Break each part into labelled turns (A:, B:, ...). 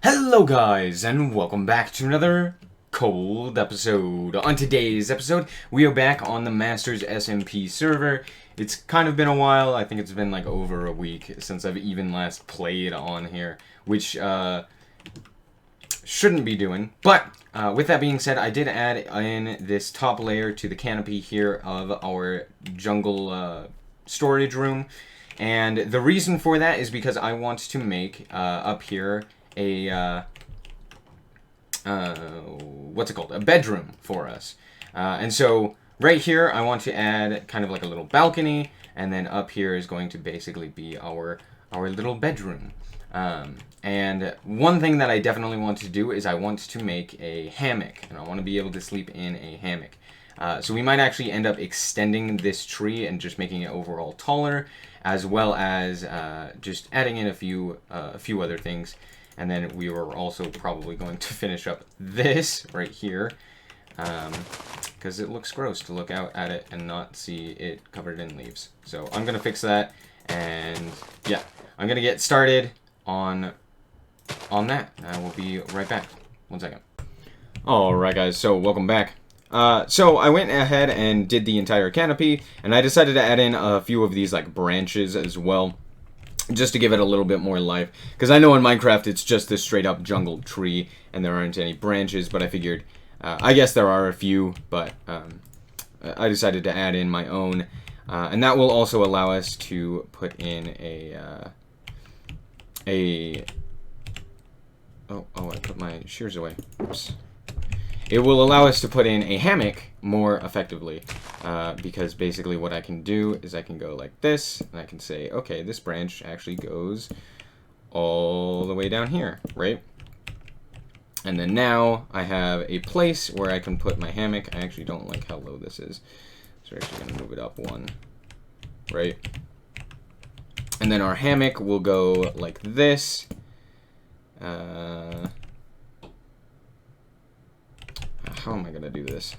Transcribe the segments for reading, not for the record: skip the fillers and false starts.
A: Hello guys, and welcome back to another cold episode. On today's episode, we are back on the Masters SMP server. It's kind of been a while. I think it's been like over a week since I've even last played on here, which shouldn't be doing. But with that being said, I did add in this top layer to the canopy here of our jungle storage room. And the reason for that is because I want to make up here a what's it called? A bedroom for us. And so right here, I want to add kind of like a little balcony, and then up here is going to basically be our little bedroom. And one thing that I definitely want to do is I want to make a hammock, and I want to be able to sleep in a hammock. So we might actually end up extending this tree and just making it overall taller, as well as just adding in a few other things. And then we were also probably going to finish up this right here, because it looks gross to look out at it and not see it covered in leaves. So I'm going to fix that, and yeah, I'm going to get started on that. I will be right back. 1 second. Alright guys, so welcome back. So I went ahead and did the entire canopy, and I decided to add in a few of these like branches as well, just to give it a little bit more life, because I know in Minecraft it's just this straight up jungle tree and there aren't any branches, but I figured, I guess there are a few, but I decided to add in my own, and that will also allow us to put in oh, I put my shears away. Oops. It will allow us to put in a hammock more effectively, because basically what I can do is I can go like this, and I can say, okay, this branch actually goes all the way down here, right? And then now I have a place where I can put my hammock. I actually don't like how low this is, so we're actually going to move it up one, right? And then our hammock will go like this. How am I going to do this?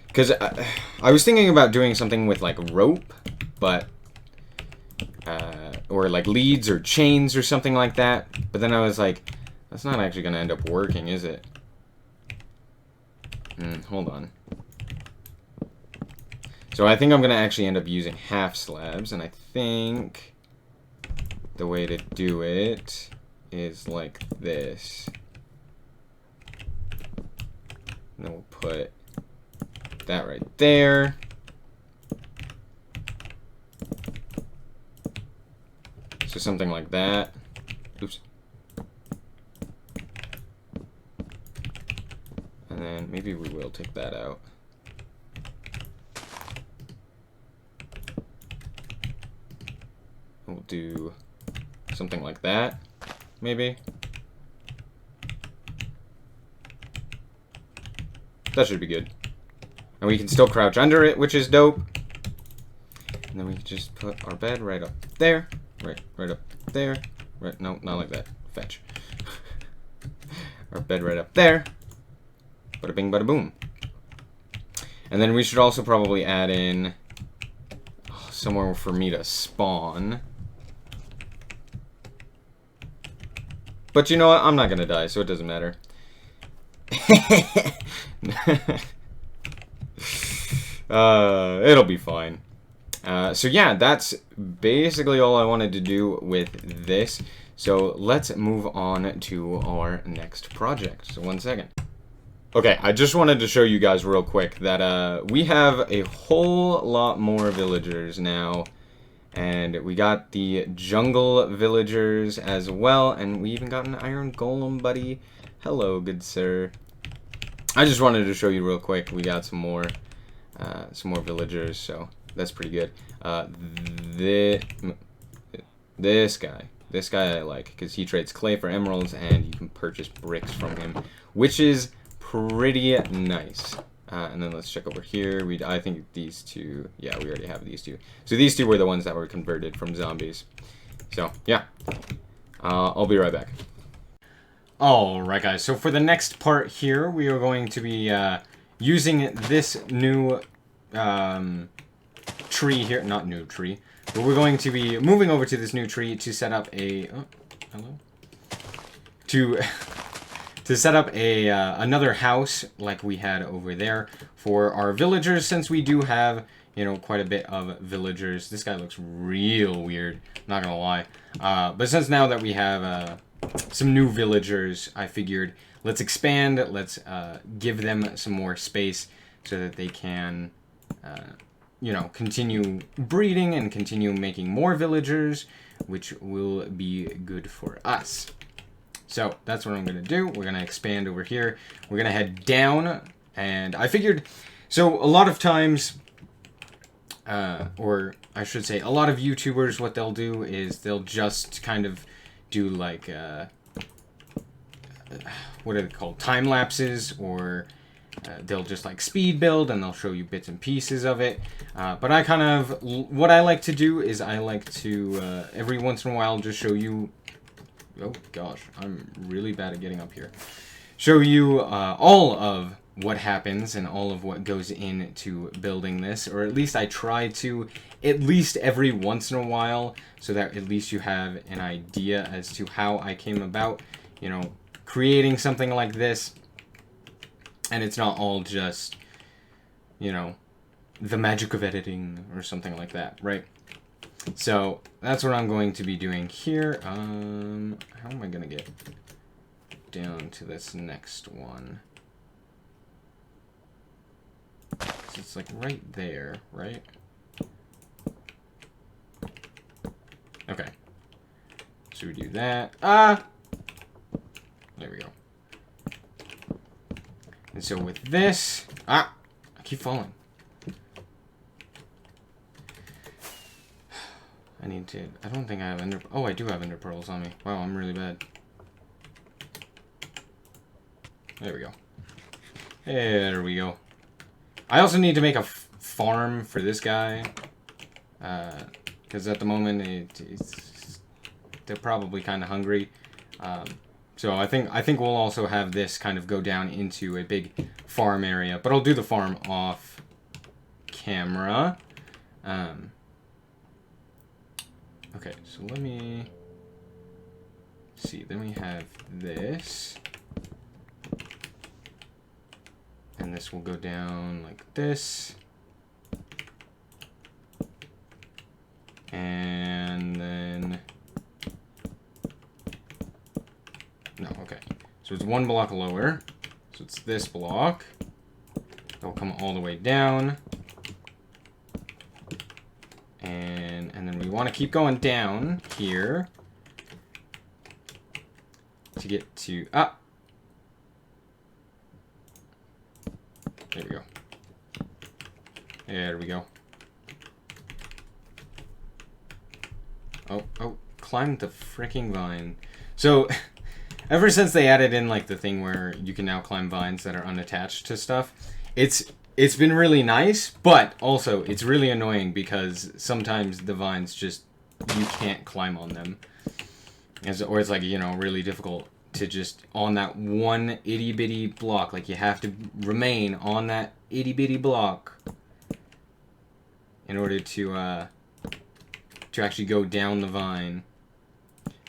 A: Because I was thinking about doing something with like rope, but or like leads or chains or something like that. But then I was like, that's not actually going to end up working, is it? Hold on. So I think I'm going to actually end up using half slabs, and I think the way to do it is like this. And then we'll put that right there. So something like that. Oops. And then maybe we will take that out. We'll do something like that, maybe. That should be good. And we can still crouch under it, which is dope. And then we can just put our bed right up there. Right up there. Right, no, not like that. Fetch. Our bed right up there. Bada bing, bada boom. And then we should also probably add in somewhere for me to spawn. But you know what? I'm not gonna die, so it doesn't matter. It'll be fine. So yeah, that's basically all I wanted to do with this. So let's move on to our next project. So 1 second. Okay, I just wanted to show you guys real quick that we have a whole lot more villagers now. And we got the jungle villagers as well, and we even got an iron golem, buddy. Hello, good sir. I just wanted to show you real quick. We got some more villagers, so that's pretty good. This guy I like, because he trades clay for emeralds, and you can purchase bricks from him, which is pretty nice. And then let's check over here. I think these two, yeah, we already have these two. So these two were the ones that were converted from zombies. So yeah, I'll be right back. Alright guys, so for the next part here, we are going to be using this new tree here, not new tree, but we're going to be moving over to this new tree to set up a, hello. To to set up a another house like we had over there for our villagers, since we do have, you know, quite a bit of villagers. This guy looks real weird, not gonna lie. But since now that we have some new villagers, I figured let's expand, let's give them some more space so that they can, you know, continue breeding and continue making more villagers, which will be good for us. So that's what I'm going to do. We're going to expand over here. We're going to head down, and I figured, so a lot of times, or I should say a lot of YouTubers, what they'll do is they'll just kind of do like, what are they called? Time lapses, or they'll just like speed build and they'll show you bits and pieces of it. But I kind of, what I like to do is I like to, every once in a while, just show you, oh gosh, I'm really bad at getting up here. Show you all of what happens and all of what goes into building this, or at least I try to, at least every once in a while, so that at least you have an idea as to how I came about, you know, creating something like this. And it's not all just, you know, the magic of editing or something like that, right? So that's what I'm going to be doing here. How am I going to get down to this next one? It's like right there, right? Okay. So we do that. There we go. And so with this, I keep falling. I need to, I don't think I have ender, oh, I do have ender pearls on me. Wow, I'm really bad. There we go. There we go. I also need to make a farm for this guy. Because at the moment, they're probably kind of hungry. So I think we'll also have this kind of go down into a big farm area. But I'll do the farm off camera. Okay, so let me see. Then we have this. And this will go down like this. And then... no, okay. So it's one block lower. So it's this block. It'll come all the way down. And then we want to keep going down here to get to... ah! There we go. There we go. Oh, climb the freaking vine. So, ever since they added in, like, the thing where you can now climb vines that are unattached to stuff, it's been really nice, but also it's really annoying because sometimes the vines just, you can't climb on them. Or it's like, you know, really difficult to just, on that one itty-bitty block, like you have to remain on that itty-bitty block in order to actually go down the vine.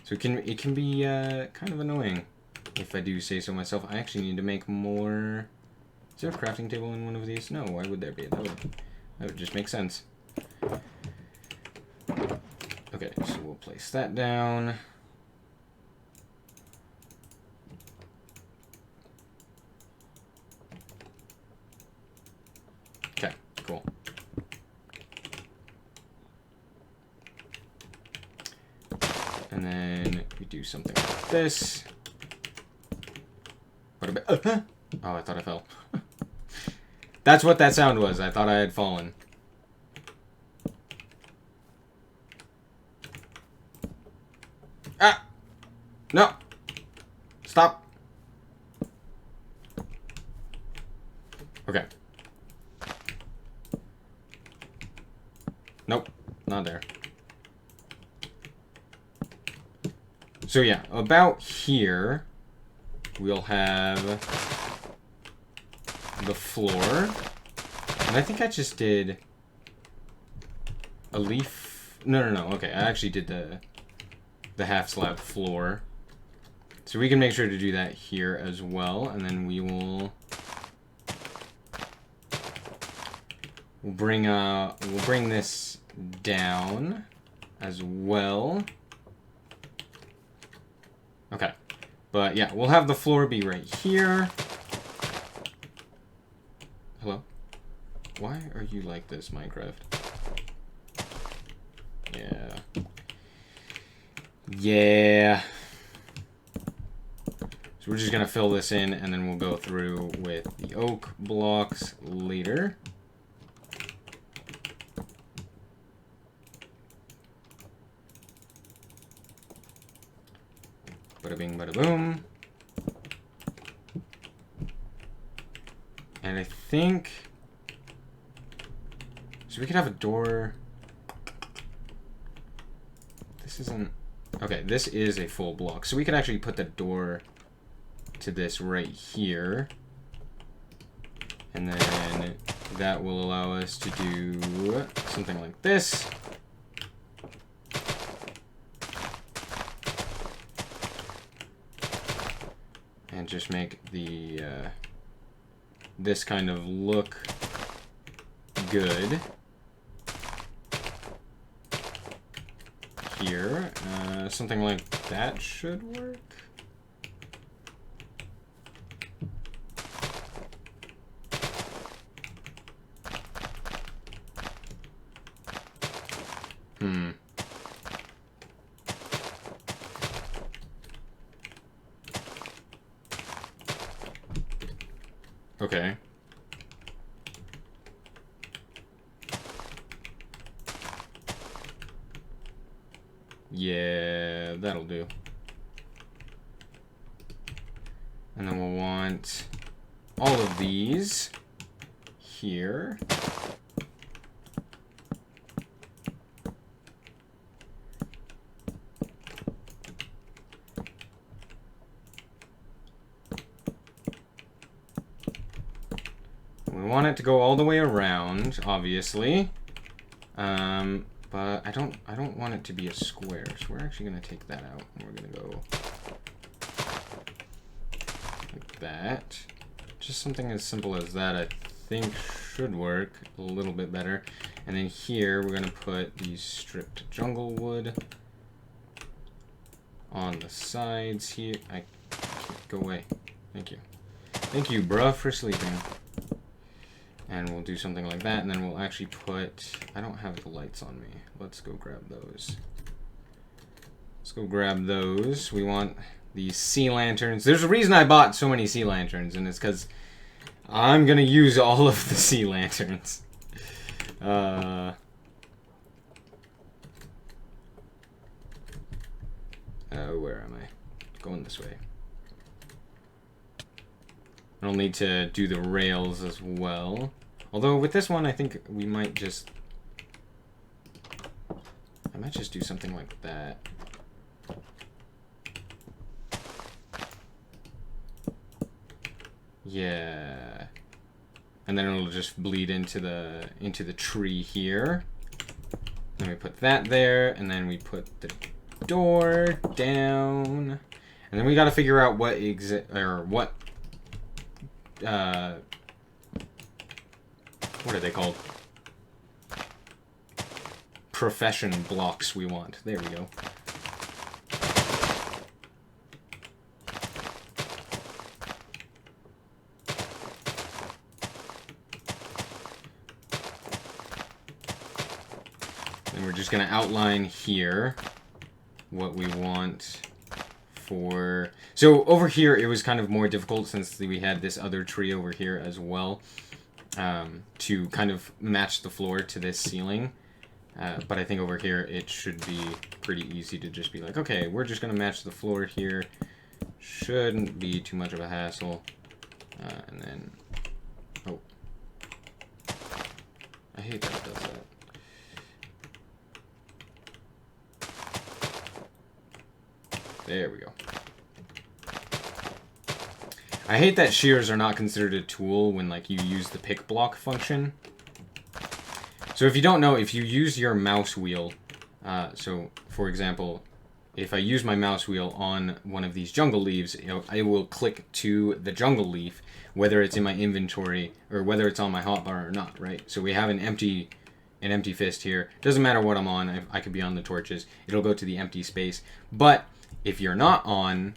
A: So it can be kind of annoying, if I do say so myself. I actually need to make more... is there a crafting table in one of these? No, why would there be? That would just make sense. Okay, so we'll place that down. Okay, cool. And then we do something like this. What a bit. Oh, I thought I fell. That's what that sound was. I thought I had fallen. Ah! No! Stop! Okay. Nope. Not there. So yeah, about here, we'll have the floor. And I think I just did a leaf. No. Okay, I actually did the... the half slab floor. So we can make sure to do that here as well, and then we will we'll bring this down as well. Okay, but yeah, we'll have the floor be right here. Hello? Why are you like this, Minecraft? Yeah. Yeah. So we're just gonna fill this in, and then we'll go through with the oak blocks later. Bada bing, bada boom. And I think... So we could have a door... This isn't... Okay, this is a full block. So we could actually put the door to this right here. And then that will allow us to do something like this. And just make the this kind of look good here. Something like that should work. Okay. Yeah, that'll do. And then we'll want all of these here. We want it to go all the way around, obviously. But I don't want it to be a square, so we're actually gonna take that out, and we're gonna go like that. Just something as simple as that, I think should work a little bit better. And then here we're gonna put these stripped jungle wood on the sides here. Go away. Thank you. Thank you, bruh, for sleeping. And we'll do something like that, and then we'll actually put... I don't have the lights on me. Let's go grab those. Let's go grab those. We want these sea lanterns. There's a reason I bought so many sea lanterns, and it's because I'm going to use all of the sea lanterns. Where am I? Going this way. I'll need to do the rails as well. Although with this one, I think we might just... I might just do something like that. Yeah. And then it'll just bleed into the tree here. Then we put that there, and then we put the door down. And then we gotta figure out what what are they called? Profession blocks we want. There we go. And we're just going to outline here what we want for... So over here it was kind of more difficult since we had this other tree over here as well, to kind of match the floor to this ceiling. But I think over here it should be pretty easy to just be like, okay, we're just going to match the floor here. Shouldn't be too much of a hassle. And then... Oh. I hate that it does that. There we go. I hate that shears are not considered a tool when, like, you use the pick block function. So if you don't know, if you use your mouse wheel, so, for example, if I use my mouse wheel on one of these jungle leaves, I will click to the jungle leaf, whether it's in my inventory or whether it's on my hotbar or not, right? So we have an empty fist here. Doesn't matter what I'm on. I could be on the torches. It'll go to the empty space. But if you're not on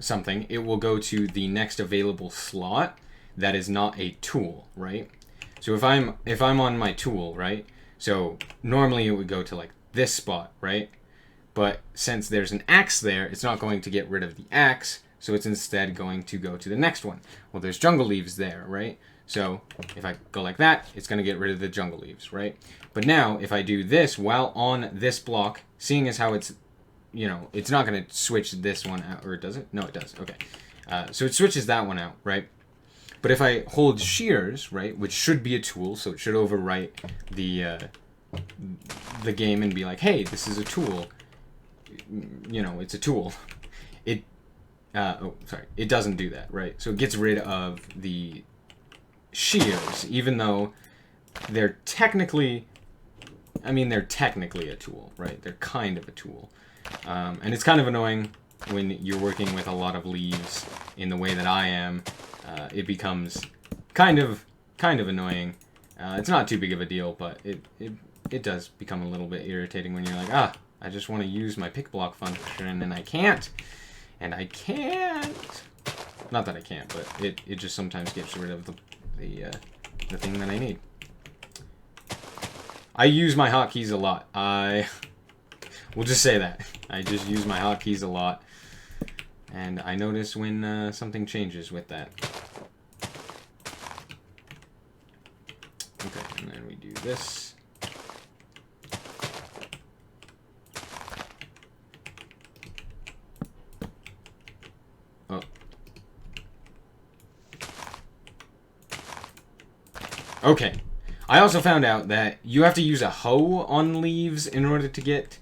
A: something, it will go to the next available slot that is not a tool, right? So if I'm on my tool, right? So normally it would go to like this spot, right? But since there's an axe there, it's not going to get rid of the axe, so it's instead going to go to the next one. Well, there's jungle leaves there, right? So if I go like that, it's going to get rid of the jungle leaves, right? But now if I do this while on this block, seeing as how it's, you know, it's not going to switch this one out, or does it? No, it does. Okay. So it switches that one out, right? But if I hold shears, right, which should be a tool, so it should overwrite the game and be like, hey, this is a tool. You know, it's a tool. It doesn't do that, right? So it gets rid of the shears, even though they're technically a tool, right? They're kind of a tool. And it's kind of annoying when you're working with a lot of leaves in the way that I am. It becomes kind of annoying. It's not too big of a deal, but it does become a little bit irritating when you're like, I just want to use my pick block function, and I can't. And I can't. Not that I can't, but it just sometimes gets rid of the thing that I need. I use my hotkeys a lot. We'll just say that. I just use my hotkeys a lot. And I notice when something changes with that. Okay, and then we do this. Oh. Okay. I also found out that you have to use a hoe on leaves in order to get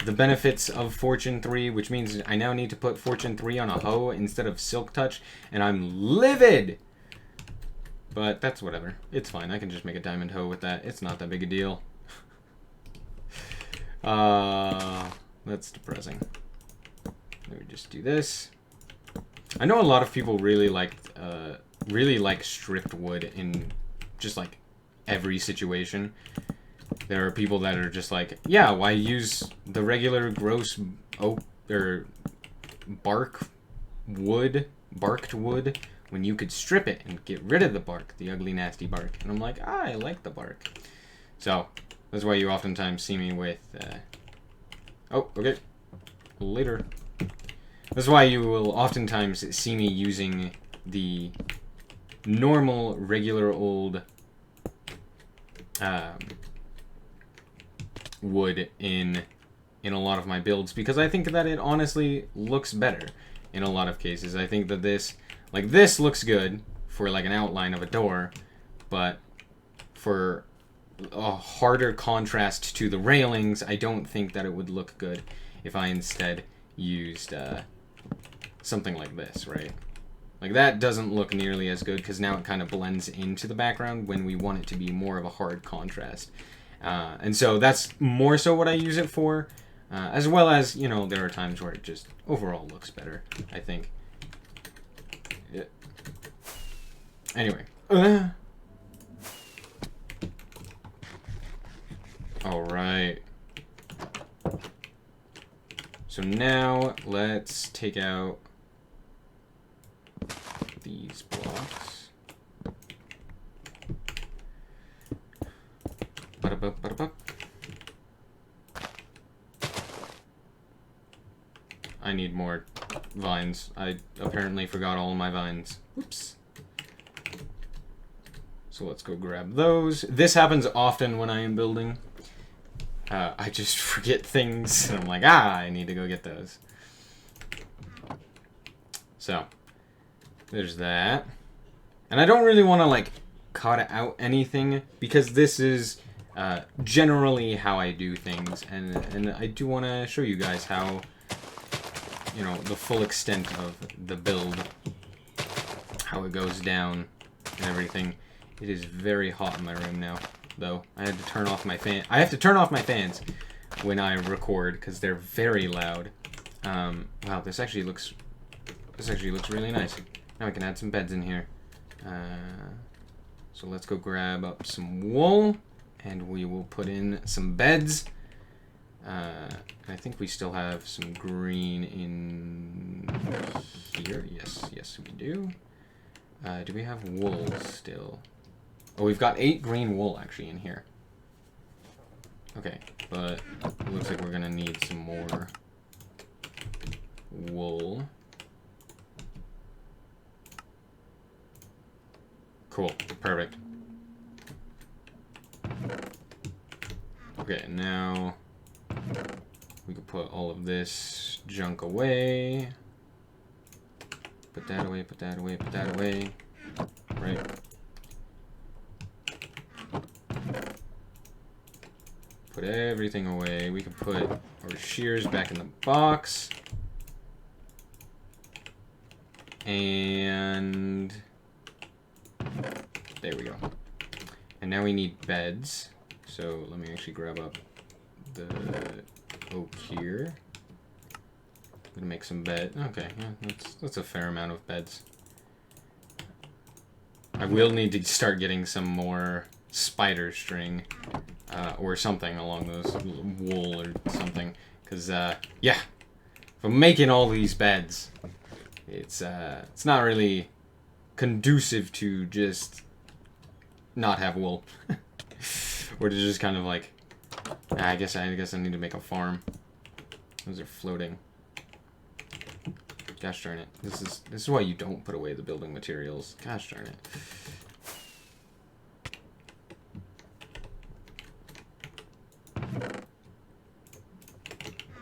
A: the benefits of Fortune 3, which means I now need to put Fortune 3 on a hoe instead of Silk Touch, and I'm livid! But that's whatever. It's fine. I can just make a diamond hoe with that. It's not that big a deal. That's depressing. Let me just do this. I know a lot of people really like stripped wood in just like every situation. There are people that are just like, yeah, why use the regular gross oak or barked wood when you could strip it and get rid of the bark, the ugly, nasty bark? And I'm like, I like the bark. So that's why you oftentimes see me with. Oh, okay. Later. That's why you will oftentimes see me using the normal, regular old wood in a lot of my builds, because I think that it honestly looks better in a lot of cases. I think that this looks good for like an outline of a door, but for a harder contrast to the railings, I don't think that it would look good if I instead used something like this, right? Like that doesn't look nearly as good because now it kind of blends into the background when we want it to be more of a hard contrast. And so that's more so what I use it for, as well as, you know, there are times where it just overall looks better, I think. Yeah. Anyway. Alright. So now let's take out these blocks. I need more vines. I apparently forgot all of my vines. Oops. So let's go grab those. This happens often when I am building. I just forget things, and I'm like, I need to go get those. So, there's that. And I don't really want to, like, cut out anything, because this is generally how I do things, and I do want to show you guys how, you know, the full extent of the build, how it goes down and everything. It is very hot in my room now, though. I had to turn off my fan. I have to turn off my fans when I record because they're very loud. Wow, this actually looks really nice. Now I can add some beds in here. So let's go grab up some wool, and we will put in some beds. I think we still have some green in here. Yes, we do. Do we have wool still? Oh, we've got 8 green wool actually in here. Okay, but it looks like we're gonna need some more wool. Cool, perfect. Okay, now we can put all of this junk away. Put that away, put that away, put that away. Right. Put everything away. We can put our shears back in the box. And there we go. And now we need beds. So let me actually grab up the oak here. I'm gonna make some bed. Okay, yeah, that's a fair amount of beds. I will need to start getting some more spider string, or something along those, wool or something. Cause yeah, if I'm making all these beds, it's not really conducive to just not have wool, or to just kind of like, I guess I need to make a farm. Those are floating. Gosh darn it. This is why you don't put away the building materials. Gosh darn it.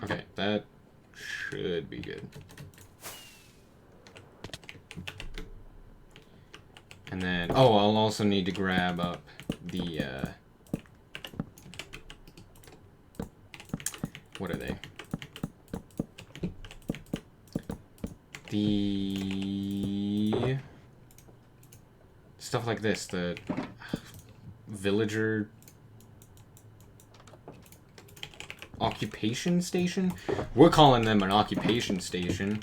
A: Okay, that should be good. And then, oh, I'll also need to grab up the, what are they? The stuff like this, the villager occupation station? We're calling them an occupation station.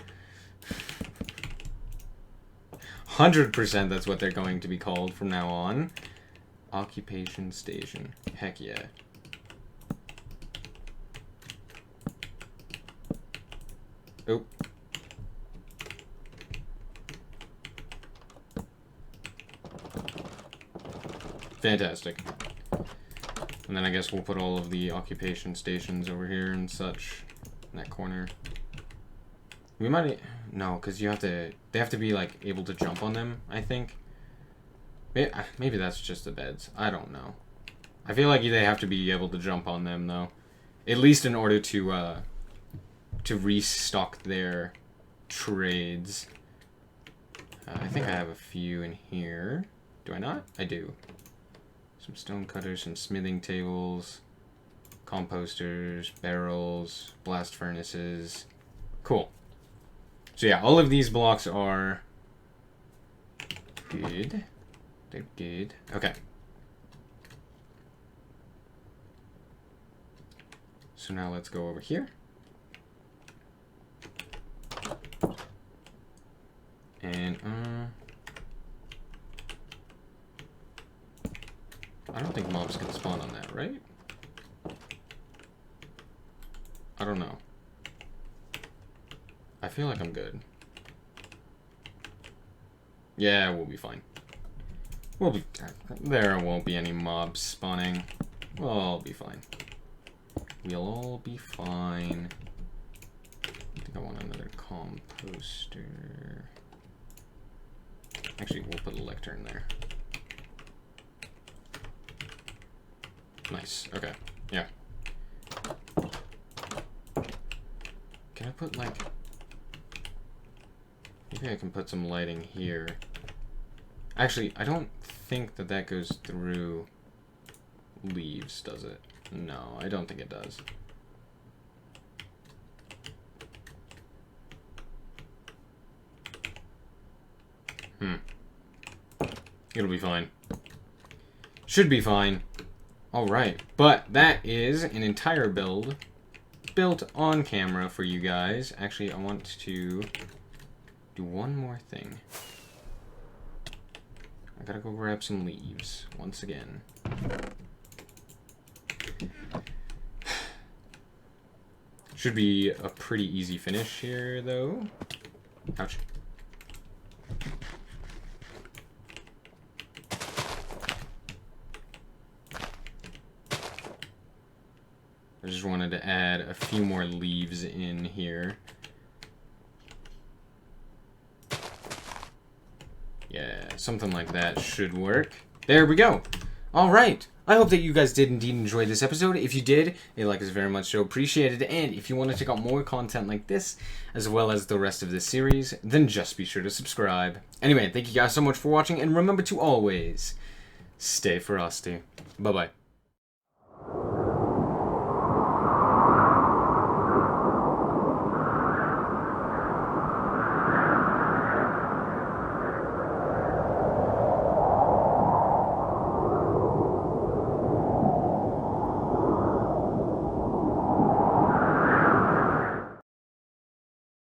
A: 100% that's what they're going to be called from now on. Occupation station. Heck yeah. Oh. Fantastic. And then I guess we'll put all of the occupation stations over here and such in that corner. We might... No, because you have to... They have to be, like, able to jump on them, I think. Maybe that's just the beds. I don't know. I feel like they have to be able to jump on them, though. At least in order to restock their trades. I think I have a few in here. Do I not? I do. Some stone cutters, some smithing tables, composters, barrels, blast furnaces. Cool. So yeah, all of these blocks are good. They're good. Okay. So now let's go over here. And, I don't think mobs can spawn on that, right? I don't know. I feel like I'm good. Yeah, we'll be fine. We'll be... There won't be any mobs spawning. We'll all be fine. We'll all be fine. I think I want another composter. Actually, we'll put a lectern there. Nice. Okay. Yeah. Can I put, like... Maybe I can put some lighting here. Actually, I don't think that that goes through leaves, does it? No, I don't think it does. It'll be fine. Should be fine. Alright, but that is an entire build built on camera for you guys. Actually, I want to do one more thing. I gotta go grab some leaves once again. Should be a pretty easy finish here, though. Ouch. I just wanted to add a few more leaves in here. Yeah, something like that should work. There we go. All right. I hope that you guys did indeed enjoy this episode. If you did, a like is very much so appreciated. And if you want to check out more content like this, as well as the rest of this series, then just be sure to subscribe. Anyway, thank you guys so much for watching, and remember to always stay frosty. Bye-bye.